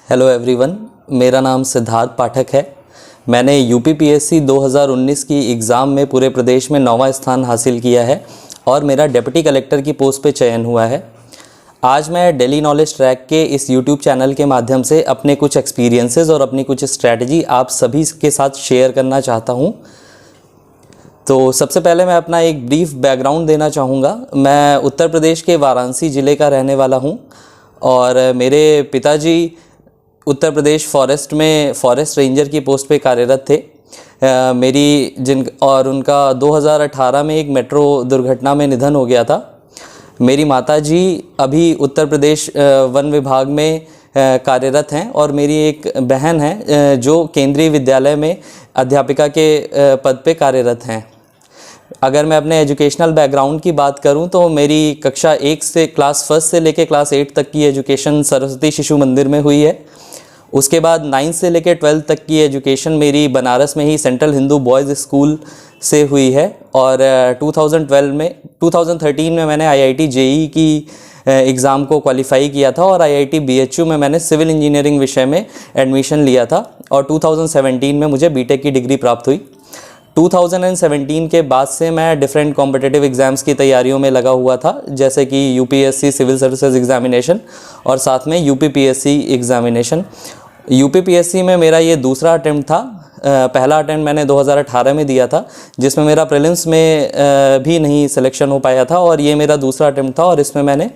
Hello everyone, मेरा नाम सिद्धार्थ पाठक है। मैंने यूपीपीएससी 2019 की एग्ज़ाम में पूरे प्रदेश में 9वां स्थान हासिल किया है और मेरा डिप्टी कलेक्टर की पोस्ट पे चयन हुआ है। आज मैं डेली नॉलेज ट्रैक के इस यूट्यूब चैनल के माध्यम से अपने कुछ एक्सपीरियंसेस और अपनी कुछ स्ट्रैटेजी आप सभी के साथ शेयर करना चाहता हूँ। तो सबसे पहले मैं अपना एक ब्रीफ बैकग्राउंड देना चाहूँगा। मैं उत्तर प्रदेश के वाराणसी ज़िले का रहने वाला हूँ और मेरे पिताजी उत्तर प्रदेश फॉरेस्ट में फॉरेस्ट रेंजर की पोस्ट पे कार्यरत थे। उनका 2018 में एक मेट्रो दुर्घटना में निधन हो गया था। मेरी माताजी अभी उत्तर प्रदेश वन विभाग में कार्यरत हैं और मेरी एक बहन है जो केंद्रीय विद्यालय में अध्यापिका के पद पे कार्यरत हैं। अगर मैं अपने एजुकेशनल बैकग्राउंड की बात करूं तो मेरी कक्षा 1 से क्लास 1 से लेकर क्लास 8 तक की एजुकेशन सरस्वती शिशु मंदिर में हुई है। उसके बाद 9 से लेकर 12 तक की एजुकेशन मेरी बनारस में ही सेंट्रल हिंदू बॉयज़ स्कूल से हुई है और 2013 में मैंने आईआईटी जेईई की एग्ज़ाम को क्वालिफाई किया था और आईआईटी बीएचयू में मैंने सिविल इंजीनियरिंग विषय में एडमिशन लिया था और 2017 में मुझे बीटेक की डिग्री प्राप्त हुई। 2017 के बाद से मैं डिफरेंट कॉम्पिटिटिव एग्ज़ाम्स की तैयारियों में लगा हुआ था, जैसे कि यूपीएससी सिविल सर्विसेज एग्जामिनेशन और साथ में यूपीपीएससी एग्जामिनेशन। यूपीपीएससी में मेरा ये दूसरा अटेम्प्ट था। पहला अटेम्प्ट मैंने 2018 में दिया था जिसमें मेरा प्रीलिम्स में भी नहीं सिलेक्शन हो पाया था और ये मेरा दूसरा अटेम्प्ट था और इसमें मैंने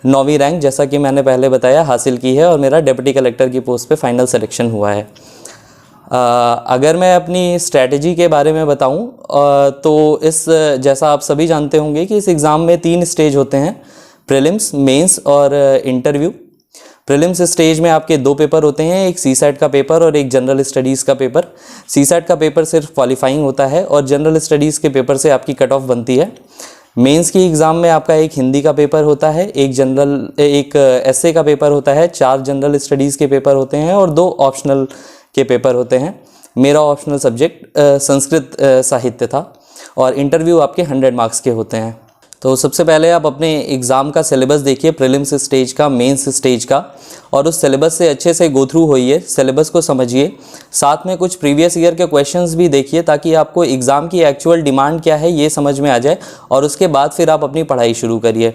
9वीं रैंक, जैसा कि मैंने पहले बताया, हासिल की है और मेरा डिप्टी कलेक्टर की पोस्ट पे फाइनल सिलेक्शन हुआ है। अगर मैं अपनी स्ट्रैटेजी के बारे में बताऊं तो जैसा आप सभी जानते होंगे कि इस एग्ज़ाम में 3 स्टेज होते हैं, प्रीलिम्स, मेंस और इंटरव्यू। प्रीलिम्स स्टेज में आपके 2 पेपर होते हैं, एक सीसैट का पेपर और एक जनरल स्टडीज़ का पेपर। सीसैट का पेपर सिर्फ क्वालिफाइंग होता है और जनरल स्टडीज़ के पेपर से आपकी कट ऑफ बनती है। मेंस की एग्ज़ाम में आपका एक हिंदी का पेपर होता है, एक एसए का पेपर होता है, 4 जनरल स्टडीज़ के पेपर होते हैं और 2 ऑप्शनल के पेपर होते हैं। मेरा ऑप्शनल सब्जेक्ट संस्कृत साहित्य था और इंटरव्यू आपके 100 मार्क्स के होते हैं। तो सबसे पहले आप अपने एग्ज़ाम का सिलेबस देखिए, प्रीलिम्स स्टेज का, मेंस स्टेज का, और उस सिलेबस से अच्छे से गो थ्रू होइए, सिलेबस को समझिए। साथ में कुछ प्रीवियस ईयर के क्वेश्चंस भी देखिए ताकि आपको एग्ज़ाम की एक्चुअल डिमांड क्या है ये समझ में आ जाए और उसके बाद फिर आप अपनी पढ़ाई शुरू करिए।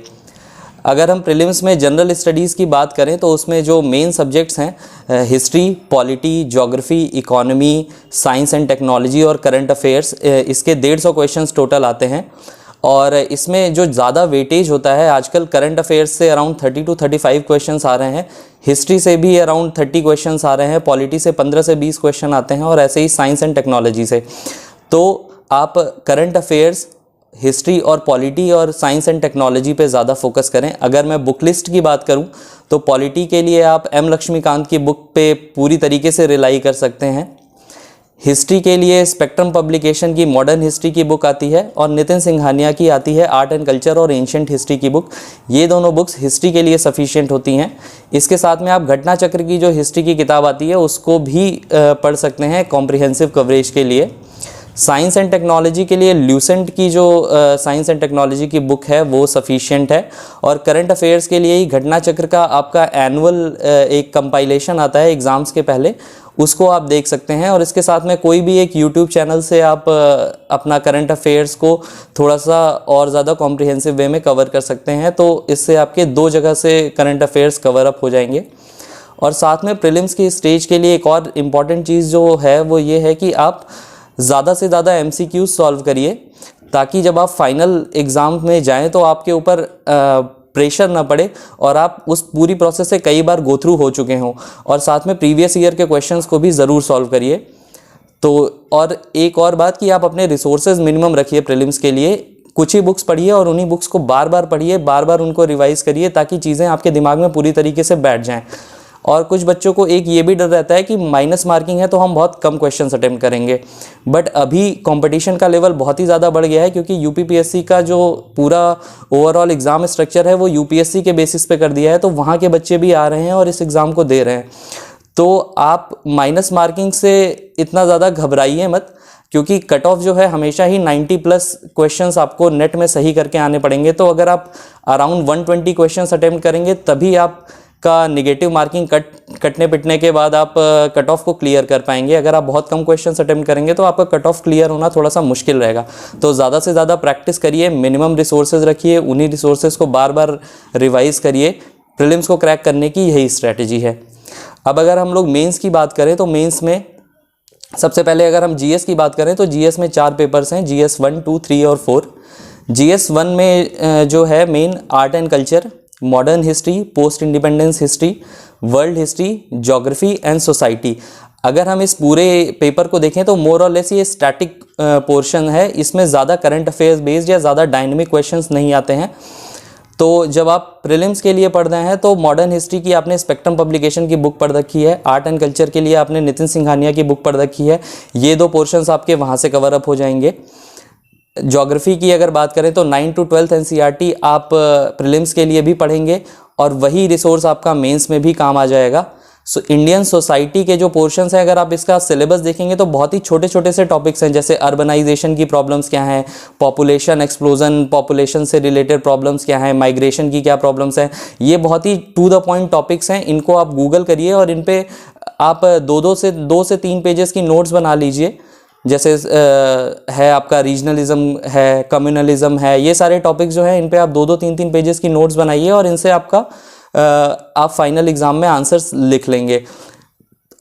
अगर हम प्रीलिम्स में जनरल स्टडीज़ की बात करें तो उसमें जो मेन सब्जेक्ट्स हैं history, polity, geography, economy, science and technology और करंट अफेयर्स, इसके 150 क्वेश्चंस टोटल आते हैं और इसमें जो ज़्यादा वेटेज होता है आजकल करंट अफेयर्स से अराउंड 30 to 35 क्वेश्चंस आ रहे हैं, हिस्ट्री से भी अराउंड 30 क्वेश्चंस आ रहे हैं, पॉलिटी से 15 से 20 क्वेश्चन आते हैं और ऐसे ही साइंस एंड टेक्नोलॉजी से। तो आप करंट अफेयर्स, हिस्ट्री और पॉलिटी और साइंस एंड टेक्नोलॉजी पे ज़्यादा फोकस करें। अगर मैं बुक लिस्ट की बात करूं तो पॉलिटी के लिए आप एम लक्ष्मीकांत की बुक पे पूरी तरीके से रिलाई कर सकते हैं। हिस्ट्री के लिए स्पेक्ट्रम पब्लिकेशन की मॉडर्न हिस्ट्री की बुक आती है और नितिन सिंघानिया की आती है आर्ट एंड कल्चर और एंशिएंट हिस्ट्री की बुक। ये दोनों बुक्स हिस्ट्री के लिए सफिशिएंट होती हैं। इसके साथ में आप घटना चक्र की जो हिस्ट्री की किताब आती है उसको भी पढ़ सकते हैं कॉम्प्रिहेंसिव कवरेज के लिए। साइंस एंड टेक्नोलॉजी के लिए ल्यूसेंट की जो साइंस एंड टेक्नोलॉजी की बुक है वो सफिशिएंट है और करंट अफेयर्स के लिए ही घटना चक्र का आपका एनुअल एक कंपाइलेशन आता है एग्ज़ाम्स के पहले, उसको आप देख सकते हैं और इसके साथ में कोई भी एक यूट्यूब चैनल से आप अपना करंट अफेयर्स को थोड़ा सा और ज़्यादा कॉम्प्रिहेंसिव वे में कवर कर सकते हैं। तो इससे आपके 2 जगह से करंट अफेयर्स कवर अप हो जाएंगे। और साथ में प्रीलिम्स की स्टेज के लिए एक और इम्पॉर्टेंट चीज़ जो है वो ये है कि आप ज़्यादा से ज़्यादा MCQs सॉल्व करिए ताकि जब आप फाइनल एग्ज़ाम में जाएं तो आपके ऊपर प्रेशर ना पड़े और आप उस पूरी प्रोसेस से कई बार गो थ्रू हो चुके हों। और साथ में प्रीवियस ईयर के क्वेश्चंस को भी ज़रूर सॉल्व करिए। तो और एक और बात कि आप अपने रिसोर्सेज मिनिमम रखिए प्रीलिम्स के लिए। कुछ ही बुक्स पढ़िए और उन्हीं बुक्स को बार बार पढ़िए, बार बार उनको रिवाइज़ करिए ताकि चीज़ें आपके दिमाग में पूरी तरीके से बैठ जाएँ। और कुछ बच्चों को एक ये भी डर रहता है कि माइनस मार्किंग है तो हम बहुत कम क्वेश्चंस अटेम्प्ट करेंगे, बट अभी कंपटीशन का लेवल बहुत ही ज़्यादा बढ़ गया है क्योंकि यूपीपीएससी का जो पूरा ओवरऑल एग्ज़ाम स्ट्रक्चर है वो यूपीएससी के बेसिस पे कर दिया है, तो वहाँ के बच्चे भी आ रहे हैं और इस एग्ज़ाम को दे रहे हैं। तो आप माइनस मार्किंग से इतना ज़्यादा घबराइए मत क्योंकि कट ऑफ जो है हमेशा ही 90+ क्वेश्चंस आपको नेट में सही करके आने पड़ेंगे। तो अगर आप अराउंड 120 क्वेश्चंस अटेम्प्ट करेंगे तभी आप का निगेटिव मार्किंग कटने पिटने के बाद आप कट ऑफ को क्लियर कर पाएंगे। अगर आप बहुत कम क्वेश्चंस अटेम्प्ट करेंगे तो आपका कट ऑफ क्लियर होना थोड़ा सा मुश्किल रहेगा। तो ज़्यादा से ज़्यादा प्रैक्टिस करिए, मिनिमम रिसोर्सेज रखिए, उन्हीं रिसोर्सेज को बार बार रिवाइज करिए। प्रीलिम्स को क्रैक करने की यही स्ट्रैटेजी है। अब अगर हम लोग मेंस की बात करें तो मेंस में सबसे पहले अगर हम जीएस की बात करें तो जीएस में 4 पेपर्स हैं, जीएस 1, 2, 3 और 4। जीएस 1 में जो है main art and culture, modern history, post independence history, world history, geography and society. अगर हम इस पूरे पेपर को देखें तो मोर और लेस ये स्टैटिक पोर्शन है, इसमें ज़्यादा करंट अफेयर्स बेस्ड या ज़्यादा डायनेमिक क्वेश्चंस नहीं आते हैं। तो जब आप प्रीलिम्स के लिए पढ़ रहे हैं तो मॉडर्न हिस्ट्री की आपने स्पेक्ट्रम पब्लिकेशन की बुक पढ़ रखी है, आर्ट एंड कल्चर के लिए आपने नितिन सिंघानिया की बुक पढ़ रखी है, ये 2 पोर्शंस आपके वहाँ से कवर अप हो जाएंगे। ज्योग्राफी की अगर बात करें तो 9 to 12 एनसीईआरटी आप प्रीलिम्स के लिए भी पढ़ेंगे और वही रिसोर्स आपका मेंस में भी काम आ जाएगा। सो इंडियन सोसाइटी के जो पोर्शंस हैं, अगर आप इसका सिलेबस देखेंगे तो बहुत ही छोटे छोटे से टॉपिक्स हैं, जैसे अर्बनाइजेशन की प्रॉब्लम्स क्या हैं, पॉपुलेशन एक्सप्लोजन, पॉपुलेशन से रिलेटेड प्रॉब्लम्स क्या हैं, माइग्रेशन की क्या प्रॉब्लम्स हैं। ये बहुत ही टू द पॉइंट टॉपिक्स हैं, इनको आप गूगल करिए और इन पे आप 2 से 3 पेजेस की नोट्स बना लीजिए। जैसे है आपका रीजनलिज्म है, कम्युनलिज्म है, ये सारे टॉपिक्स जो हैं इन पे आप 2 3 पेजेस की नोट्स बनाइए और इनसे आपका आप फाइनल एग्जाम में आंसर्स लिख लेंगे।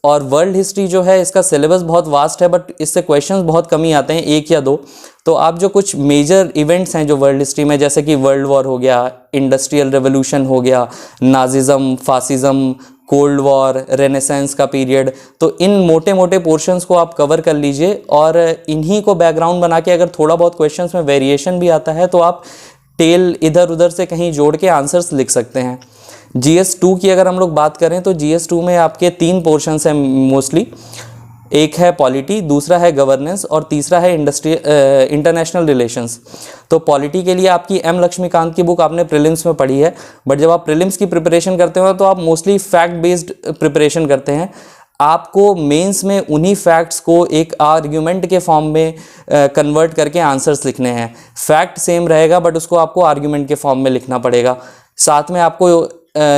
और वर्ल्ड हिस्ट्री जो है इसका सिलेबस बहुत वास्ट है, बट इससे क्वेश्चंस बहुत कम ही आते हैं, 1 या 2। तो आप जो कुछ मेजर इवेंट्स हैं जो वर्ल्ड हिस्ट्री में, जैसे कि वर्ल्ड वॉर हो गया, इंडस्ट्रियल रेवोल्यूशन हो गया, Nazism, fascism, cold war, renaissance का पीरियड, तो इन मोटे मोटे पोर्शंस को आप कवर कर लीजिए और इन्हीं को बैकग्राउंड बना के अगर थोड़ा बहुत क्वेश्चंस में वेरिएशन भी आता है तो आप टेल इधर उधर से कहीं जोड़ के आंसर्स लिख सकते हैं। GS2 की अगर हम लोग बात करें तो GS2 में आपके 3 पोर्शंस हैं मोस्टली। एक है पॉलिटी, दूसरा है गवर्नेंस और तीसरा है इंटरनेशनल रिलेशंस। तो पॉलिटी के लिए आपकी M लक्ष्मीकांत की बुक आपने प्रीलिम्स में पढ़ी है, बट जब आप प्रीलिम्स की प्रिपरेशन करते हो तो आप मोस्टली फैक्ट बेस्ड प्रिपरेशन करते हैं। आपको मेंस में उन्हीं फैक्ट्स को एक आर्ग्यूमेंट के फॉर्म में कन्वर्ट करके आंसर्स लिखने हैं। फैक्ट सेम रहेगा बट उसको आपको आर्ग्यूमेंट के फॉर्म में लिखना पड़ेगा। साथ में आपको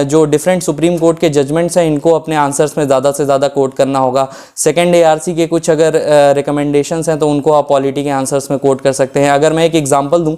जो डिफरेंट सुप्रीम कोर्ट के जजमेंट्स हैं इनको अपने आंसर्स में ज़्यादा से ज़्यादा कोट करना होगा। सेकंड ARC के कुछ अगर रिकमेंडेशंस हैं तो उनको आप पॉलिटी के आंसर्स में कोट कर सकते हैं। अगर मैं एक एग्जांपल दूं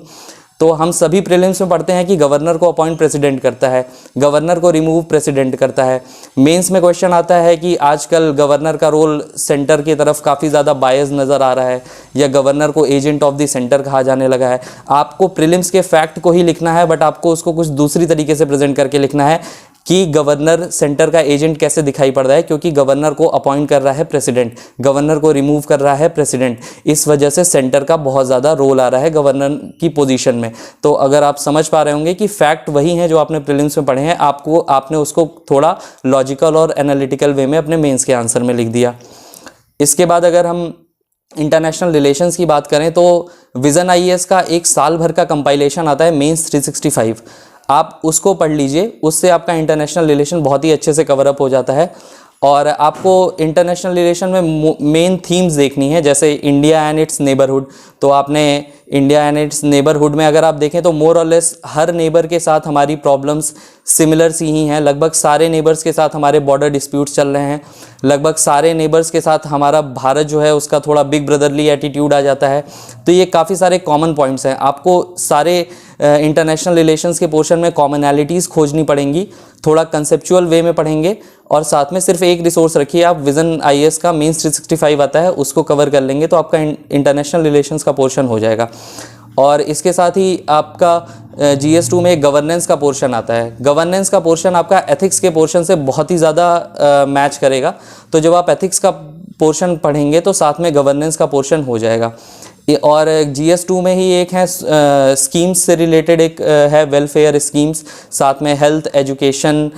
तो हम सभी प्रीलिम्स में पढ़ते हैं कि गवर्नर को अपॉइंट प्रेसिडेंट करता है, गवर्नर को रिमूव प्रेसिडेंट करता है। मेंस में क्वेश्चन आता है कि आजकल गवर्नर का रोल सेंटर की तरफ काफ़ी ज़्यादा बायस नज़र आ रहा है या गवर्नर को एजेंट ऑफ द सेंटर कहा जाने लगा है। आपको प्रीलिम्स के फैक्ट को ही लिखना है बट आपको उसको कुछ दूसरी तरीके से प्रेजेंट करके लिखना है कि गवर्नर सेंटर का एजेंट कैसे दिखाई पड़ रहा है, क्योंकि गवर्नर को अपॉइंट कर रहा है प्रेसिडेंट, गवर्नर को रिमूव कर रहा है प्रेसिडेंट। इस वजह से सेंटर का बहुत ज़्यादा रोल आ रहा है गवर्नर की पोजीशन में। तो अगर आप समझ पा रहे होंगे कि फैक्ट वही हैं जो आपने प्रीलिम्स में पढ़े हैं, आपने उसको थोड़ा लॉजिकल और एनालिटिकल वे में अपने मेंस के आंसर में लिख दिया। इसके बाद अगर हम इंटरनेशनल रिलेशंस की बात करें तो विजन IAS का 1 साल भर का कंपाइलेशन आता है, मेंस 365। आप उसको पढ़ लीजिए, उससे आपका इंटरनेशनल रिलेशन बहुत ही अच्छे से कवर अप हो जाता है। और आपको इंटरनेशनल रिलेशन में मेन थीम्स देखनी है, जैसे इंडिया एंड इट्स नेबरहुड। तो आपने इंडिया एंड इट्स नेबरहुड में अगर आप देखें तो मोर और लेस हर नेबर के साथ हमारी प्रॉब्लम्स सिमिलर सी ही हैं। लगभग सारे नेबर्स के साथ हमारे बॉर्डर डिस्प्यूट्स चल रहे हैं, लगभग सारे नेबर्स के साथ हमारा भारत जो है उसका थोड़ा बिग ब्रदरली एटीट्यूड आ जाता है। तो ये काफ़ी सारे कॉमन पॉइंट्स हैं। आपको सारे इंटरनेशनल रिलेशंस के पोर्शन में कॉमनैलिटीज़ खोजनी पड़ेंगी, थोड़ा कंसेप्चुअल वे में पढ़ेंगे और साथ में सिर्फ एक रिसोर्स रखिए आप, विजन IAS का मेंस 365 आता है, उसको कवर कर लेंगे तो आपका इंटरनेशनल रिलेशंस का पोर्शन हो जाएगा। और इसके साथ ही आपका GS2 में गवर्नेंस का पोर्शन आता है। गवर्नेंस का पोर्शन आपका एथिक्स के पोर्शन से बहुत ही ज़्यादा मैच करेगा। तो जब आप एथिक्स का पोर्शन पढ़ेंगे तो साथ में गवर्नेंस का पोर्शन हो जाएगा। और GS2 में ही एक है स्कीम्स से रिलेटेड, एक है वेलफेयर स्कीम्स, साथ में हेल्थ, एजुकेशन,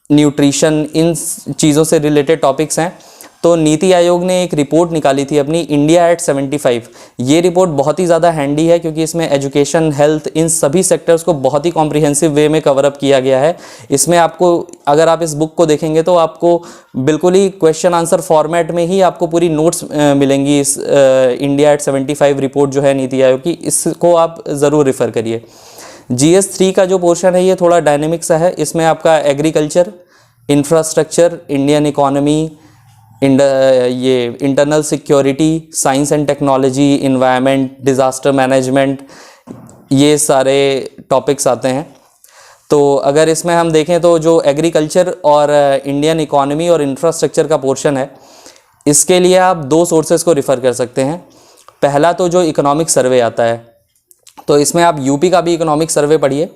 न्यूट्रिशन, इन चीज़ों से रिलेटेड टॉपिक्स हैं। तो नीति आयोग ने एक रिपोर्ट निकाली थी अपनी, इंडिया एट 75। ये रिपोर्ट बहुत ही ज़्यादा हैंडी है क्योंकि इसमें एजुकेशन, हेल्थ, इन सभी सेक्टर्स को बहुत ही कॉम्प्रिहेंसिव वे में कवर अप किया गया है। इसमें आपको, अगर आप इस बुक को देखेंगे तो आपको बिल्कुल ही क्वेश्चन आंसर फॉर्मेट में ही आपको पूरी नोट्स मिलेंगी। इस इंडिया एट 75 रिपोर्ट जो है नीति आयोग की, इसको आप ज़रूर रेफ़र करिए। GS3 का जो पोर्शन है ये थोड़ा डायनेमिक सा है। इसमें आपका एग्रीकल्चर, इंफ्रास्ट्रक्चर, इंडियन इकोनॉमी, ये internal security, science and technology, environment, disaster management, ये सारे टॉपिक्स आते हैं। तो अगर इसमें हम देखें तो जो एग्रीकल्चर और इंडियन इकोनॉमी और इंफ्रास्ट्रक्चर का पोर्शन है, इसके लिए आप दो सोर्सेज को रिफ़र कर सकते हैं। पहला तो जो इकोनॉमिक सर्वे आता है, तो इसमें आप यूपी का भी इकोनॉमिक सर्वे पढ़िए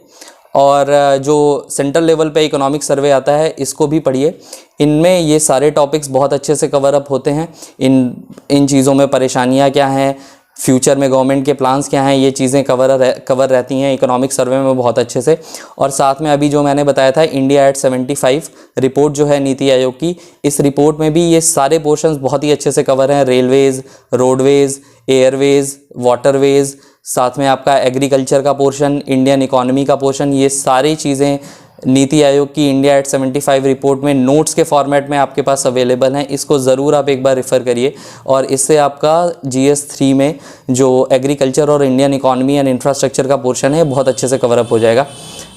और जो सेंट्रल लेवल पे इकोनॉमिक सर्वे आता है इसको भी पढ़िए। इनमें ये सारे टॉपिक्स बहुत अच्छे से कवर अप होते हैं। इन चीज़ों में परेशानियां क्या हैं, फ्यूचर में गवर्नमेंट के प्लान्स क्या हैं, ये चीज़ें कवर रहती हैं इकोनॉमिक सर्वे में बहुत अच्छे से। और साथ में अभी जो मैंने बताया था इंडिया एट 75 रिपोर्ट जो है नीति आयोग की, इस रिपोर्ट में भी ये सारे पोर्शंस बहुत ही अच्छे से कवर हैं। रेलवेज़, रोडवेज़, एयरवेज़, वाटरवेज़, साथ में आपका एग्रीकल्चर का पोर्शन, इंडियन इकोनॉमी का पोर्शन, ये सारी चीज़ें नीति आयोग की इंडिया एट 75 रिपोर्ट में नोट्स के फॉर्मेट में आपके पास अवेलेबल हैं। इसको ज़रूर आप एक बार रेफ़र करिए और इससे आपका GS3 में जो एग्रीकल्चर और इंडियन इकोनॉमी एंड इंफ्रास्ट्रक्चर का पोर्शन है बहुत अच्छे से कवर अप हो जाएगा।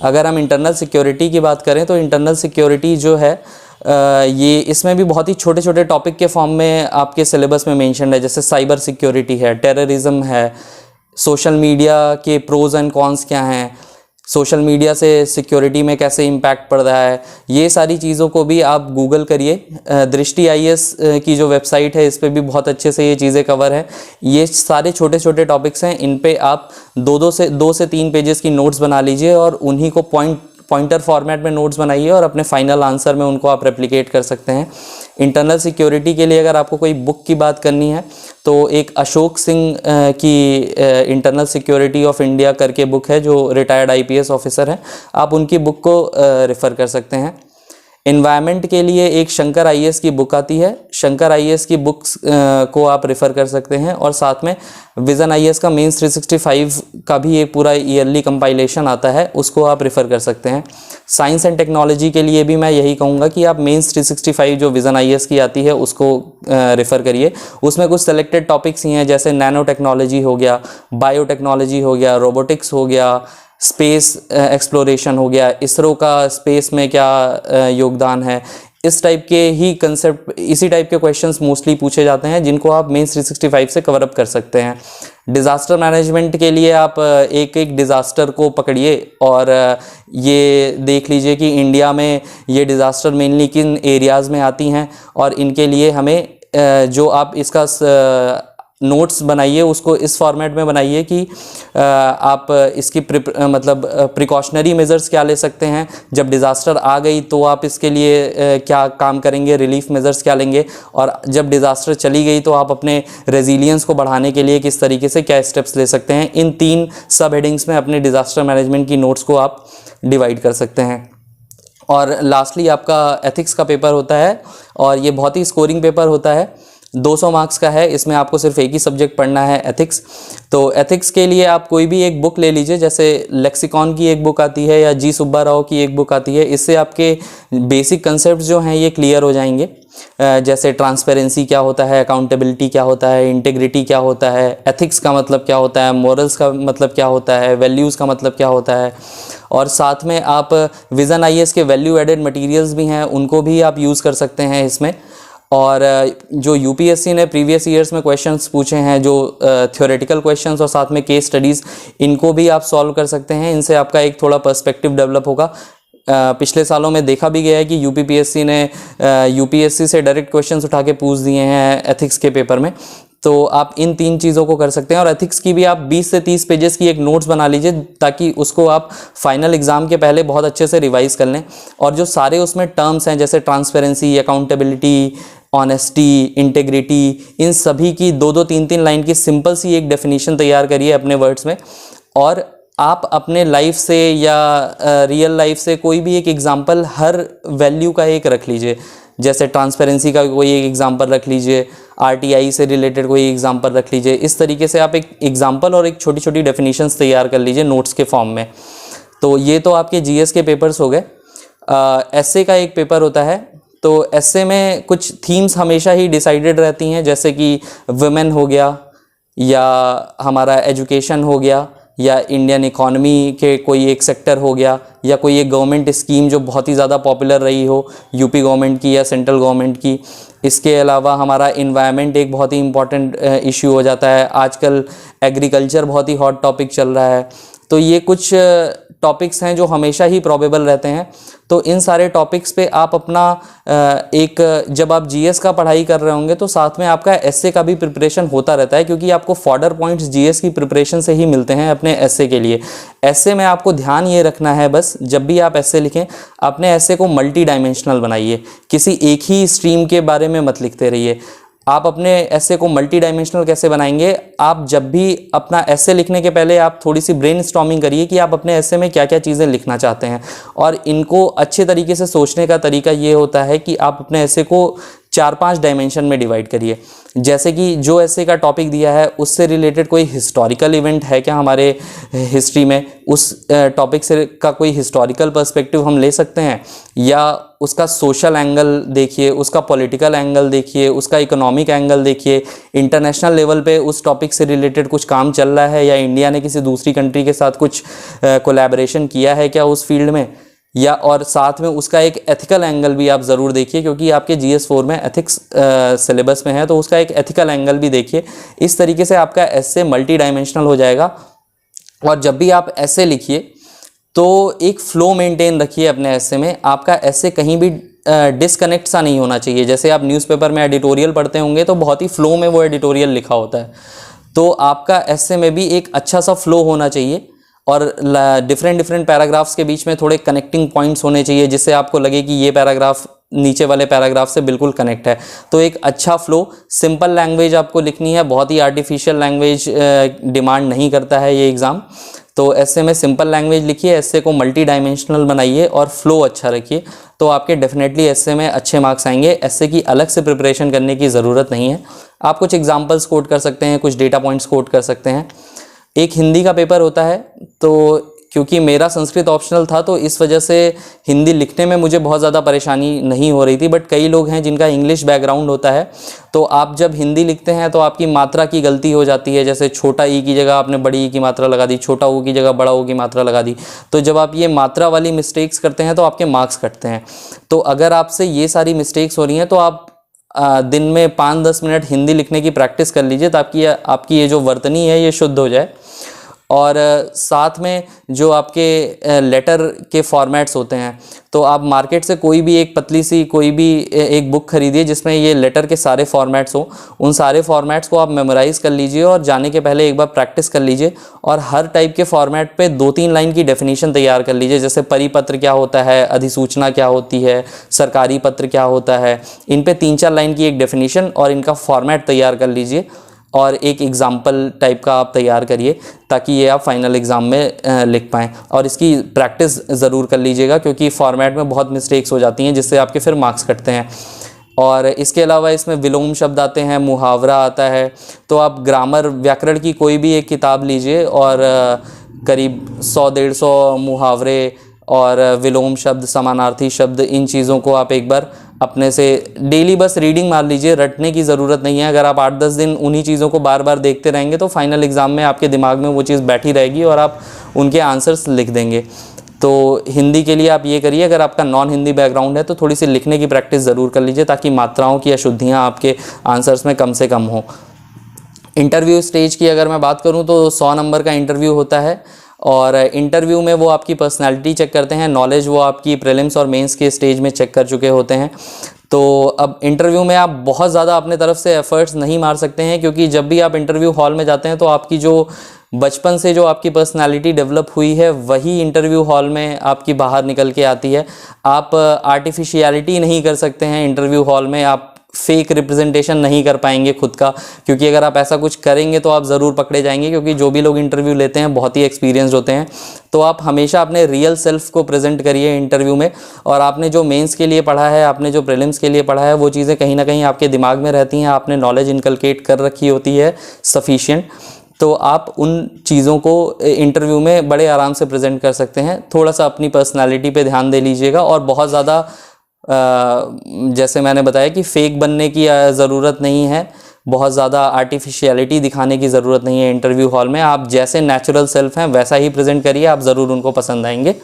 अगर हम इंटरनल सिक्योरिटी की बात करें तो इंटरनल सिक्योरिटी जो है ये इसमें भी बहुत ही छोटे छोटे टॉपिक के फॉर्म में आपके सिलेबस में मेंशन है। जैसे साइबर सिक्योरिटी है, टेररिज्म है, सोशल मीडिया के प्रोज एंड कॉन्स क्या हैं, सोशल मीडिया से सिक्योरिटी में कैसे इम्पैक्ट पड़ रहा है, ये सारी चीज़ों को भी आप गूगल करिए। दृष्टि IAS की जो वेबसाइट है इस पर भी बहुत अच्छे से ये चीज़ें कवर है। ये सारे छोटे छोटे टॉपिक्स हैं, इन पे आप दो से तीन पेजेस की नोट्स बना लीजिए और उन्हीं को पॉइंटर फॉर्मेट में नोट्स बनाइए और अपने फाइनल आंसर में उनको आप रेप्लिकेट कर सकते हैं। इंटरनल सिक्योरिटी के लिए अगर आपको कोई बुक की बात करनी है तो एक अशोक सिंह की इंटरनल सिक्योरिटी ऑफ इंडिया करके बुक है, जो रिटायर्ड IPS ऑफिसर हैं, आप उनकी बुक को रेफ़र कर सकते हैं। इन्वायरमेंट के लिए एक शंकर IAS की बुक आती है, शंकर IAS की बुक्स को आप रेफ़र कर सकते हैं। और साथ में विज़न IAS का मेंस 365 का भी एक पूरा ईयरली कंपाइलेशन आता है, उसको आप रेफ़र कर सकते हैं। साइंस एंड टेक्नोलॉजी के लिए भी मैं यही कहूँगा कि आप मेंस 365 जो विज़न IAS की आती है उसको रेफ़र करिए। उसमें कुछ सेलेक्टेड टॉपिक्स ही हैं, जैसे नैनो टेक्नोलॉजी हो गया, बायोटेक्नोलॉजी हो गया, रोबोटिक्स हो गया, स्पेस एक्सप्लोरेशन हो गया, इसरो का स्पेस में क्या योगदान है। इस टाइप के ही कंसेप्ट, इसी टाइप के क्वेश्चंस मोस्टली पूछे जाते हैं जिनको आप मेंस 365 से कवर अप कर सकते हैं। डिज़ास्टर मैनेजमेंट के लिए आप एक एक डिज़ास्टर को पकड़िए और ये देख लीजिए कि इंडिया में ये डिज़ास्टर मेनली किन एरियाज़ में आती हैं और इनके लिए हमें जो आप इसका नोट्स बनाइए उसको इस फॉर्मेट में बनाइए कि आप इसकी प्रिकॉशनरी मेजर्स क्या ले सकते हैं, जब डिज़ास्टर आ गई तो आप इसके लिए क्या काम करेंगे, रिलीफ मेजर्स क्या लेंगे, और जब डिज़ास्टर चली गई तो आप अपने रेजिलियंस को बढ़ाने के लिए किस तरीके से क्या स्टेप्स ले सकते हैं। इन 3 सब हेडिंग्स में अपने डिज़ास्टर मैनेजमेंट की नोट्स को आप डिवाइड कर सकते हैं। और लास्टली आपका एथिक्स का पेपर होता है और ये बहुत ही स्कोरिंग पेपर होता है, 200 मार्क्स का है। इसमें आपको सिर्फ एक ही सब्जेक्ट पढ़ना है, एथिक्स। तो एथिक्स के लिए आप कोई भी एक बुक ले लीजिए, जैसे लेक्सिकॉन की एक बुक आती है या जी सुब्बा राव की एक बुक आती है। इससे आपके बेसिक कंसेप्ट जो हैं ये क्लियर हो जाएंगे, जैसे ट्रांसपेरेंसी क्या होता है, अकाउंटेबिलिटी क्या होता है, इंटीग्रिटी क्या होता है, एथिक्स का मतलब क्या होता है, मॉरल्स का मतलब क्या होता है, वैल्यूज़ का मतलब क्या होता है। और साथ में आप विज़न IAS के वैल्यू एडेड मटेरियल्स भी हैं, उनको भी आप यूज़ कर सकते हैं इसमें। और जो UPSC ने प्रीवियस ईयर्स में क्वेश्चंस पूछे हैं, जो थ्योरेटिकल क्वेश्चंस और साथ में केस स्टडीज़, इनको भी आप सॉल्व कर सकते हैं। इनसे आपका एक थोड़ा पर्सपेक्टिव डेवलप होगा। पिछले सालों में देखा भी गया है कि UPSC ने UPSC से डायरेक्ट क्वेश्चंस उठा के पूछ दिए हैं एथिक्स के पेपर में। तो आप इन 3 चीज़ों को कर सकते हैं। और एथिक्स की भी आप 20 से 30 पेजेस की एक नोट्स बना लीजिए, ताकि उसको आप फाइनल एग्ज़ाम के पहले बहुत अच्छे से रिवाइज कर लें। और जो सारे उसमें टर्म्स हैं, जैसे ट्रांसपेरेंसी, अकाउंटेबिलिटी, ऑनेस्टी, इंटेग्रिटी, इन सभी की 2-2, 3-3 लाइन की सिंपल सी एक डेफिनेशन तैयार करिए अपने वर्ड्स में। और आप अपने लाइफ से या रियल लाइफ से कोई भी एक एग्जांपल हर वैल्यू का एक रख लीजिए। जैसे ट्रांसपेरेंसी का कोई एक एग्जांपल रख लीजिए, RTI से रिलेटेड कोई एग्जांपल रख लीजिए। इस तरीके से आप एक एग्जांपल और एक छोटी छोटी डेफिनेशंस तैयार कर लीजिए नोट्स के फॉर्म में। तो ये तो आपके GS के पेपर्स हो गए। एस्से का एक पेपर होता है, तो एस्से में कुछ थीम्स हमेशा ही डिसाइडेड रहती हैं, जैसे कि वुमेन हो गया या हमारा एजुकेशन हो गया या इंडियन इकॉनमी के कोई एक सेक्टर हो गया, या कोई एक गवर्नमेंट स्कीम जो बहुत ही ज़्यादा पॉपुलर रही हो यूपी गवर्नमेंट की या सेंट्रल गवर्नमेंट की। इसके अलावा हमारा इन्वायरमेंट एक बहुत ही इम्पॉर्टेंट इशू हो जाता है। आजकल एग्रीकल्चर बहुत ही हॉट टॉपिक चल रहा है। तो ये कुछ टॉपिक्स हैं जो हमेशा ही प्रोबेबल रहते हैं। तो इन सारे टॉपिक्स पे आप अपना जब आप जीएस का पढ़ाई कर रहे होंगे तो साथ में आपका एसए का भी प्रिपरेशन होता रहता है, क्योंकि आपको फॉर्डर पॉइंट्स जीएस की प्रिपरेशन से ही मिलते हैं अपने एसए के लिए। एसए में आपको ध्यान ये रखना है, बस जब भी आप एसए लिखें अपने एसए को मल्टी डायमेंशनल बनाइए, किसी एक ही स्ट्रीम के बारे में मत लिखते रहिए। आप अपने एसे को मल्टी डायमेंशनल कैसे बनाएंगे? आप जब भी अपना एसे लिखने के पहले आप थोड़ी सी ब्रेनस्टॉर्मिंग करिए कि आप अपने एसे में क्या क्या चीज़ें लिखना चाहते हैं, और इनको अच्छे तरीके से सोचने का तरीका ये होता है कि आप अपने एसे को 4-5 डायमेंशन में डिवाइड करिए। जैसे कि जो एसे का टॉपिक दिया है उससे रिलेटेड कोई हिस्टोरिकल इवेंट है क्या हमारे हिस्ट्री में, उस टॉपिक से का कोई हिस्टोरिकल पर्सपेक्टिव हम ले सकते हैं, या उसका सोशल एंगल देखिए, उसका पॉलिटिकल एंगल देखिए, उसका इकोनॉमिक एंगल देखिए, इंटरनेशनल लेवल पे उस टॉपिक से रिलेटेड कुछ काम चल रहा है या इंडिया ने किसी दूसरी कंट्री के साथ कुछ कोलैबोरेशन किया है क्या उस फील्ड में, या और साथ में उसका एक एथिकल एंगल भी आप ज़रूर देखिए, क्योंकि आपके GS4 में एथिक्स सिलेबस में है, तो उसका एक एथिकल एंगल भी देखिए। इस तरीके से आपका एसे मल्टी डायमेंशनल हो जाएगा। और जब भी आप एसे लिखिए तो एक फ़्लो मेंटेन रखिए अपने एसे में। आपका एसे कहीं भी डिसकनेक्ट सा नहीं होना चाहिए। जैसे आप न्यूज़पेपर में एडिटोरियल पढ़ते होंगे तो बहुत ही फ़्लो में वो एडिटोरियल लिखा होता है, तो आपका एसे में भी एक अच्छा सा फ़्लो होना चाहिए, और डिफरेंट पैराग्राफ्स के बीच में थोड़े कनेक्टिंग पॉइंट्स होने चाहिए, जिससे आपको लगे कि ये पैराग्राफ नीचे वाले पैराग्राफ से बिल्कुल कनेक्ट है। तो एक अच्छा फ्लो, सिंपल लैंग्वेज आपको लिखनी है, बहुत ही आर्टिफिशियल लैंग्वेज डिमांड नहीं करता है ये एग्ज़ाम। तो ऐसे में सिंपल लैंग्वेज लिखिए, ऐसे को मल्टी डायमेंशनल बनाइए और फ्लो अच्छा रखिए, तो आपके डेफिनेटली ऐसे में अच्छे मार्क्स आएंगे। ऐसे की अलग से प्रिपरेशन करने की ज़रूरत नहीं है। आप कुछ एग्जाम्पल्स कोट कर सकते हैं, कुछ डेटा पॉइंट्स कोट कर सकते हैं। एक हिंदी का पेपर होता है, तो क्योंकि मेरा संस्कृत ऑप्शनल था तो इस वजह से हिंदी लिखने में मुझे बहुत ज़्यादा परेशानी नहीं हो रही थी, बट कई लोग हैं जिनका इंग्लिश बैकग्राउंड होता है, तो आप जब हिंदी लिखते हैं तो आपकी मात्रा की गलती हो जाती है। जैसे छोटा ई की जगह आपने बड़ी ई की मात्रा लगा दी, छोटा ओ की जगह बड़ा ओ की मात्रा लगा दी, तो जब आप ये मात्रा वाली मिस्टेक्स करते हैं तो आपके मार्क्स कटते हैं। तो अगर आपसे ये सारी मिस्टेक्स हो रही हैं तो आप दिन में 5-10 मिनट हिंदी लिखने की प्रैक्टिस कर लीजिए, ताकि आपकी ये जो वर्तनी है ये शुद्ध हो जाए। और साथ में जो आपके लेटर के फॉर्मेट्स होते हैं, तो आप मार्केट से कोई भी एक पतली सी कोई भी एक बुक खरीदिए जिसमें ये लेटर के सारे फॉर्मेट्स हो। उन सारे फॉर्मेट्स को आप मेमोराइज़ कर लीजिए और जाने के पहले एक बार प्रैक्टिस कर लीजिए, और हर टाइप के फॉर्मेट पे 2-3 लाइन की डेफिनेशन तैयार कर लीजिए। जैसे परिपत्र क्या होता है, अधिसूचना क्या होती है, सरकारी पत्र क्या होता है, इन पे 3-4 लाइन की एक डेफिनेशन और इनका फॉर्मेट तैयार कर लीजिए, और एक एग्जाम्पल टाइप का आप तैयार करिए, ताकि ये आप फाइनल एग्ज़ाम में लिख पाएँ। और इसकी प्रैक्टिस ज़रूर कर लीजिएगा, क्योंकि फॉर्मेट में बहुत मिस्टेक्स हो जाती हैं जिससे आपके फिर मार्क्स कटते हैं। और इसके अलावा इसमें विलोम शब्द आते हैं, मुहावरा आता है, तो आप ग्रामर व्याकरण की कोई भी एक किताब लीजिए और करीब 100-150 मुहावरे और विलोम शब्द, समानार्थी शब्द, इन चीज़ों को आप एक बार अपने से डेली बस रीडिंग मार लीजिए। रटने की ज़रूरत नहीं है। अगर आप 8-10 दिन उन्हीं चीज़ों को बार बार देखते रहेंगे तो फाइनल एग्ज़ाम में आपके दिमाग में वो चीज़ बैठी रहेगी और आप उनके आंसर्स लिख देंगे। तो हिंदी के लिए आप ये करिए, अगर आपका नॉन हिंदी बैकग्राउंड है तो थोड़ी सी लिखने की प्रैक्टिस ज़रूर कर लीजिए, ताकि मात्राओं की अशुद्धियाँ आपके आंसर्स में कम से कम हो। इंटरव्यू स्टेज की अगर मैं बात करूँ तो 100 नंबर का इंटरव्यू होता है, और इंटरव्यू में वो आपकी पर्सनालिटी चेक करते हैं, नॉलेज वो आपकी प्रीलिम्स और मेंस के स्टेज में चेक कर चुके होते हैं। तो अब इंटरव्यू में आप बहुत ज़्यादा अपने तरफ से एफर्ट्स नहीं मार सकते हैं, क्योंकि जब भी आप इंटरव्यू हॉल में जाते हैं तो आपकी जो बचपन से जो आपकी पर्सनालिटी डेवलप हुई है वही इंटरव्यू हॉल में आपकी बाहर निकल के आती है। आप आर्टिफिशियलिटी नहीं कर सकते हैं इंटरव्यू हॉल में, आप फेक रिप्रेजेंटेशन नहीं कर पाएंगे खुद का, क्योंकि अगर आप ऐसा कुछ करेंगे तो आप ज़रूर पकड़े जाएंगे, क्योंकि जो भी लोग इंटरव्यू लेते हैं बहुत ही एक्सपीरियंस्ड होते हैं। तो आप हमेशा अपने रियल सेल्फ को प्रेजेंट करिए इंटरव्यू में, और आपने जो मेंस के लिए पढ़ा है, आपने जो प्रीलिम्स के लिए पढ़ा है, वो चीज़ें कहीं ना कहीं आपके दिमाग में रहती हैं, आपने नॉलेज इनकलकेट कर रखी होती है सफिशिएंट, तो आप उन चीज़ों को इंटरव्यू में बड़े आराम से प्रेजेंट कर सकते हैं। थोड़ा सा अपनी पर्सनैलिटी पे ध्यान दे लीजिएगा, और बहुत ज़्यादा जैसे मैंने बताया कि फेक बनने की ज़रूरत नहीं है, बहुत ज़्यादा आर्टिफिशियलिटी दिखाने की ज़रूरत नहीं है इंटरव्यू हॉल में। आप जैसे नेचुरल सेल्फ हैं वैसा ही प्रेजेंट करिए, आप ज़रूर उनको पसंद आएंगे।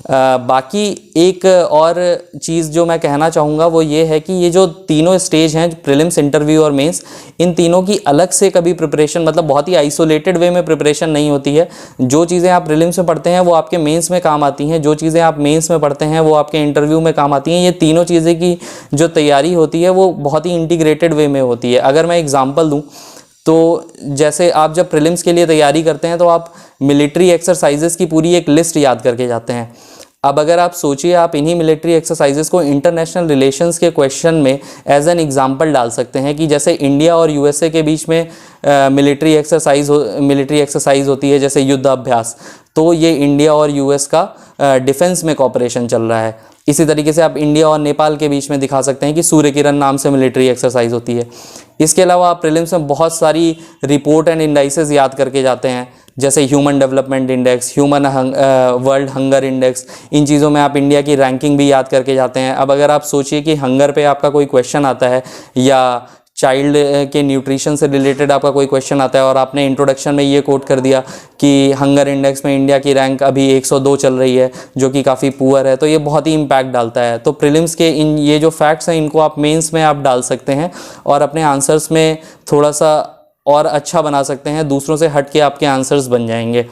बाकी एक और चीज़ जो मैं कहना चाहूँगा वो ये है कि ये जो तीनों स्टेज हैं, प्रीलिम्स, इंटरव्यू और मेंस, इन तीनों की अलग से कभी प्रिपरेशन, मतलब बहुत ही आइसोलेटेड वे में प्रिपरेशन नहीं होती है। जो चीज़ें आप प्रीलिम्स में पढ़ते हैं वो आपके मेंस में काम आती हैं, जो चीज़ें आप मेंस में पढ़ते हैं वो आपके इंटरव्यू में काम आती हैं। ये तीनों चीज़ें की जो तैयारी होती है वो बहुत ही इंटीग्रेटेड वे में होती है। अगर मैं एग्जाम्पल दूँ तो जैसे आप जब प्रीलिम्स के लिए तैयारी करते हैं तो आप मिलिट्री एक्सरसाइजेस की पूरी एक लिस्ट याद करके जाते हैं। अब अगर आप सोचिए, आप इन्हीं मिलिट्री एक्सरसाइजेस को इंटरनेशनल रिलेशंस के क्वेश्चन में एज एन एग्जांपल डाल सकते हैं कि जैसे इंडिया और यूएसए के बीच में मिलिट्री एक्सरसाइज होती है, जैसे युद्ध अभ्यास, तो ये इंडिया और यूएस का डिफेंस में कॉपरेशन चल रहा है। इसी तरीके से आप इंडिया और नेपाल के बीच में दिखा सकते हैं कि सूर्य किरण नाम से मिलिट्री एक्सरसाइज होती है। इसके अलावा आप प्रीलिम्स में बहुत सारी रिपोर्ट एंड इंडाइसेस याद करके जाते हैं, जैसे human development index, world hunger index. इन चीज़ों में आप इंडिया की रैंकिंग भी याद करके जाते हैं। अब अगर आप सोचिए कि हंगर पे आपका कोई क्वेश्चन आता है या चाइल्ड के न्यूट्रिशन से रिलेटेड आपका कोई क्वेश्चन आता है और आपने इंट्रोडक्शन में ये कोट कर दिया कि हंगर इंडेक्स में इंडिया की रैंक अभी 102 चल रही है, जो कि काफ़ी पुअर है, तो ये बहुत ही इम्पैक्ट डालता है। तो प्रीलिम्स के ये जो फैक्ट्स हैं इनको आप मेंस में आप डाल सकते हैं और अपने आंसर्स में थोड़ा सा और अच्छा बना सकते हैं, दूसरों से हट के आपके आंसर्स बन जाएंगे।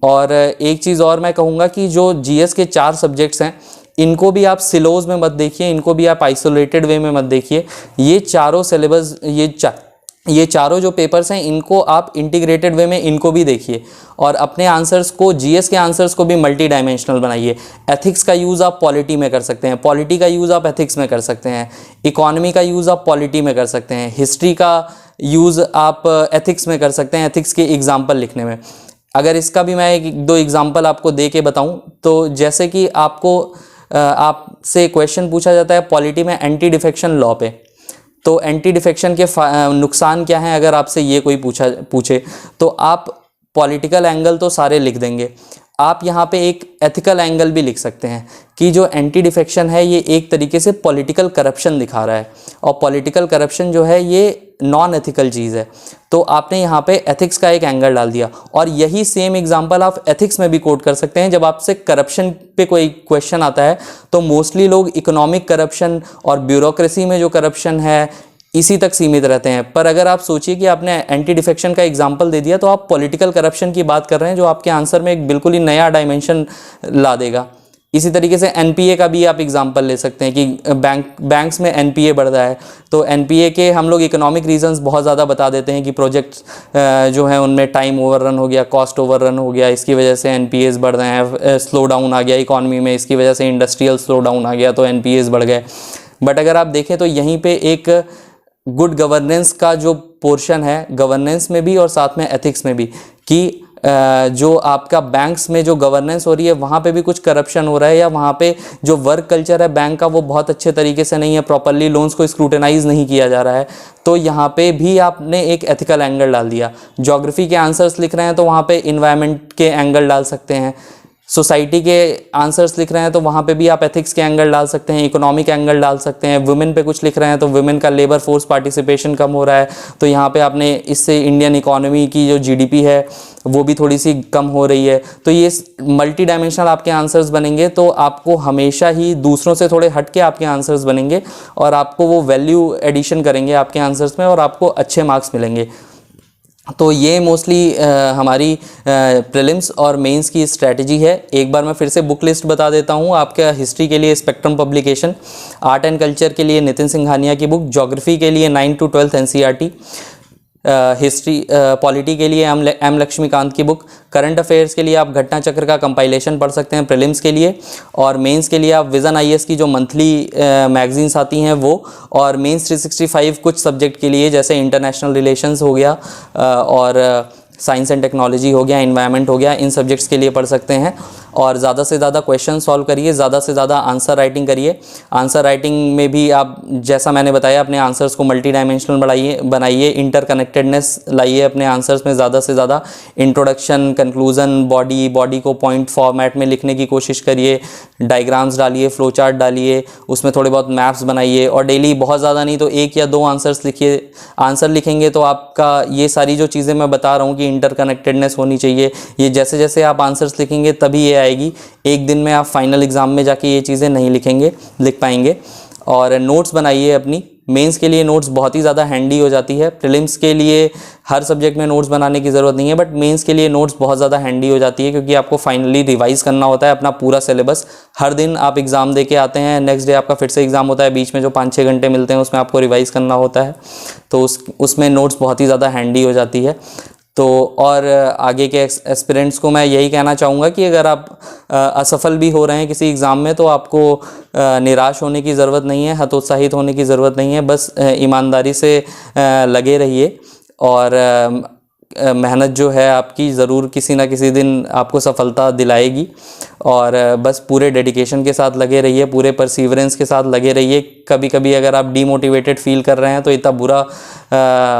और एक चीज़ और मैं कहूँगा कि जो जीएस के 4 सब्जेक्ट्स हैं इनको भी आप सिलोज में मत देखिए, इनको भी आप आइसोलेटेड वे में मत देखिए। ये चारों सिलेबस, ये चारों जो पेपर्स हैं इनको आप इंटीग्रेटेड वे में इनको भी देखिए और अपने आंसर्स को, जीएस के आंसर्स को भी मल्टी डायमेंशनल बनाइए। एथिक्स का यूज़ आप पॉलिटी में कर सकते हैं, पॉलिटी का यूज़ आप एथिक्स में कर सकते हैं, इकोनॉमी का यूज़ आप पॉलिटी में कर सकते हैं, हिस्ट्री का यूज़ आप एथिक्स में कर सकते हैं, एथिक्स के एग्जाम्पल लिखने में। अगर इसका भी मैं 1-2 एग्जाम्पल आपको दे के बताऊँ तो जैसे कि आपसे क्वेश्चन पूछा जाता है पॉलिटी में एंटी डिफेक्शन लॉ पे, तो एंटी डिफेक्शन के नुकसान क्या हैं अगर आपसे ये कोई पूछे तो आप पॉलिटिकल एंगल तो सारे लिख देंगे, आप यहाँ पे एक एथिकल एंगल भी लिख सकते हैं कि जो एंटी डिफेक्शन है ये एक तरीके से पॉलिटिकल करप्शन दिखा रहा है और पॉलिटिकल करप्शन जो है ये नॉन एथिकल चीज़ है। तो आपने यहाँ पे एथिक्स का एक एंगल डाल दिया और यही सेम एग्जांपल आप एथिक्स में भी कोट कर सकते हैं। जब आपसे करप्शन पे कोई क्वेश्चन आता है तो मोस्टली लोग इकोनॉमिक करप्शन और ब्यूरोक्रेसी में जो करप्शन है इसी तक सीमित रहते हैं, पर अगर आप सोचिए कि आपने एंटी डिफेक्शन का एग्जांपल दे दिया तो आप पॉलिटिकल करप्शन की बात कर रहे हैं जो आपके आंसर में एक बिल्कुल ही नया डायमेंशन ला देगा। इसी तरीके से एनपीए का भी आप एग्जांपल ले सकते हैं कि बैंक्स में एनपीए बढ़ रहा है, तो एनपीए के हम लोग इकोनॉमिक रीजंस बहुत ज़्यादा बता देते हैं कि प्रोजेक्ट्स जो हैं उनमें टाइम ओवररन हो गया, कॉस्ट ओवररन हो गया, इसकी वजह से एनपीएस बढ़ रहे हैं, स्लो डाउन आ गया इकॉनमी में, इसकी वजह से इंडस्ट्रियल स्लो डाउन आ गया तो एनपीएस बढ़ गए। बट अगर आप देखें तो यहीं पर एक गुड गवर्नेंस का जो पोर्शन है, गवर्नेंस में भी और साथ में एथिक्स में भी, कि जो आपका बैंक्स में जो गवर्नेंस हो रही है वहाँ पे भी कुछ करप्शन हो रहा है या वहाँ पे जो वर्क कल्चर है बैंक का वो बहुत अच्छे तरीके से नहीं है, प्रॉपरली लोन्स को स्क्रूटनाइज नहीं किया जा रहा है, तो यहाँ पे भी आपने एक एथिकल एंगल डाल दिया। ज्योग्राफी के आंसर्स लिख रहे हैं तो वहाँ पे इन्वायरमेंट के एंगल डाल सकते हैं, सोसाइटी के आंसर्स लिख रहे हैं तो वहाँ पे भी आप एथिक्स के एंगल डाल सकते हैं, इकोनॉमिक एंगल डाल सकते हैं, वुमेन पे कुछ लिख रहे हैं तो वुमेन का लेबर फोर्स पार्टिसिपेशन कम हो रहा है तो यहाँ पे आपने इससे इंडियन इकोनॉमी की जो जीडीपी है वो भी थोड़ी सी कम हो रही है। तो ये मल्टी डायमेंशनल आपके आंसर्स बनेंगे तो आपको हमेशा ही दूसरों से थोड़े हट के आपके आंसर्स बनेंगे और आपको वो वैल्यू एडिशन करेंगे आपके आंसर्स में और आपको अच्छे मार्क्स मिलेंगे। तो ये मोस्टली हमारी प्रीलिम्स और मेंस की स्ट्रैटेजी है। एक बार मैं फिर से बुक लिस्ट बता देता हूँ आपका। हिस्ट्री के लिए spectrum publication, art and culture के लिए नितिन सिंघानिया की बुक, ज्योग्राफी के लिए 9 to 12 एनसीईआरटी, हिस्ट्री पॉलिटी के लिए एम लक्ष्मीकांत की बुक, करंट अफेयर्स के लिए आप घटना चक्र का कंपाइलेशन पढ़ सकते हैं प्रीलिम्स के लिए, और मेंस के लिए आप विज़न आईएएस की जो मंथली मैगजीन्स आती हैं वो, और मेंस 365 कुछ सब्जेक्ट के लिए जैसे इंटरनेशनल रिलेशंस हो गया और साइंस एंड टेक्नोलॉजी हो गया, इन्वायरमेंट हो गया, इन सब्जेक्ट्स के लिए पढ़ सकते हैं। और ज़्यादा से ज़्यादा क्वेश्चन सॉल्व करिए, ज़्यादा से ज़्यादा आंसर राइटिंग करिए। आंसर राइटिंग में भी आप जैसा मैंने बताया अपने आंसर्स को मल्टी डायमेंशनल बनाइए, इंटरकनेक्टेडनेस लाइए अपने आंसर्स में, ज़्यादा से ज़्यादा इंट्रोडक्शन, कंक्लूजन, बॉडी को पॉइंट फॉर्मेट में लिखने की कोशिश करिए, डायग्राम्स डालिए, फ्लो चार्ट डालिए, उसमें थोड़े बहुत मैप्स बनाइए और डेली बहुत ज़्यादा नहीं तो 1 या 2 आंसर्स लिखिए। आंसर लिखेंगे तो आपका ये सारी जो चीज़ें मैं बता रहा हूँ कि इंटरकनेक्टेडनेस होनी चाहिए, ये जैसे जैसे आप आंसर्स लिखेंगे तभी ये आएगी। एक दिन में आप फाइनल एग्ज़ाम में जाके ये चीज़ें नहीं लिख पाएंगे। और नोट्स बनाइए अपनी, मेंस के लिए नोट्स बहुत ही ज़्यादा हैंडी हो जाती है। प्रीलिम्स के लिए हर सब्जेक्ट में नोट्स बनाने की ज़रूरत नहीं है, बट मेंस के लिए नोट्स बहुत ज़्यादा हैंडी हो जाती है, क्योंकि आपको फाइनली रिवाइज करना होता है अपना पूरा सिलेबस। हर दिन आप एग्ज़ाम दे के आते हैं, नेक्स्ट डे आपका फिर से एग्ज़ाम होता है, बीच में जो 5-6 घंटे मिलते हैं उसमें आपको रिवाइज़ करना होता है, तो उसमें नोट्स बहुत ही ज़्यादा हैंडी हो जाती है। तो और आगे के एस्पिरेंट्स को मैं यही कहना चाहूँगा कि अगर आप असफल भी हो रहे हैं किसी एग्ज़ाम में तो आपको निराश होने की ज़रूरत नहीं है, हतोत्साहित होने की ज़रूरत नहीं है। बस ईमानदारी से लगे रहिए और मेहनत जो है आपकी ज़रूर किसी ना किसी दिन आपको सफलता दिलाएगी। और बस पूरे डेडिकेशन के साथ लगे रहिए, पूरे परसीवरेंस के साथ लगे रहिए। कभी कभी अगर आप डीमोटिवेटेड फील कर रहे हैं तो इतना बुरा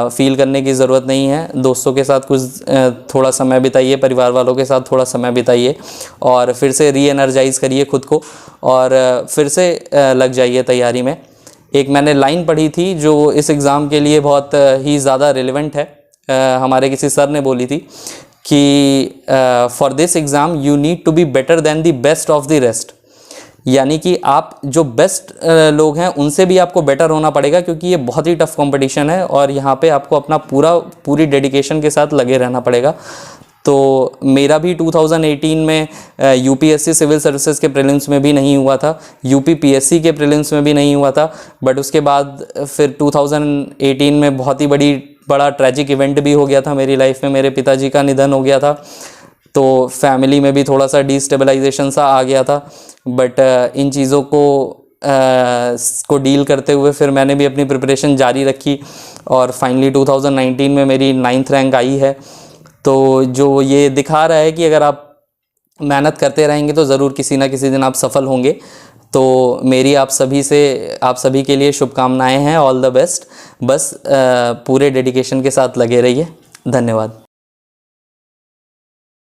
फील करने की ज़रूरत नहीं है। दोस्तों के साथ कुछ थोड़ा समय बिताइए, परिवार वालों के साथ थोड़ा समय बिताइए और फिर से री एनर्जाइज़ करिए खुद को और फिर से लग जाइए तैयारी में। एक मैंने लाइन पढ़ी थी जो इस एग्ज़ाम के लिए बहुत ही ज़्यादा रिलेवेंट है। हमारे किसी सर ने बोली थी कि for this exam you need to be better than the best of the rest. यानी कि आप जो बेस्ट लोग हैं उनसे भी आपको बेटर होना पड़ेगा, क्योंकि ये बहुत ही टफ कंपटीशन है और यहाँ पे आपको अपना पूरी डेडिकेशन के साथ लगे रहना पड़ेगा। तो मेरा भी 2018 में यूपीएससी सिविल सर्विसेज के प्रीलिम्स में भी नहीं हुआ था, यूपीपीएससी के प्रीलिम्स में भी नहीं हुआ था, बट उसके बाद फिर 2018 में बहुत ही बड़ा ट्रैजिक इवेंट भी हो गया था मेरी लाइफ में। मेरे पिताजी का निधन हो गया था, तो फैमिली में भी थोड़ा सा डिस्टेबलाइजेशन सा आ गया था। बट इन चीज़ों को डील करते हुए फिर मैंने भी अपनी प्रिपरेशन जारी रखी और फाइनली 2019 में मेरी 9th रैंक आई है। तो जो ये दिखा रहा है कि अगर आप मेहनत करते रहेंगे तो ज़रूर किसी ना किसी दिन आप सफल होंगे। तो मेरी आप सभी के लिए शुभकामनाएं हैं। All the best. बस पूरे डेडिकेशन के साथ लगे रहिए। धन्यवाद।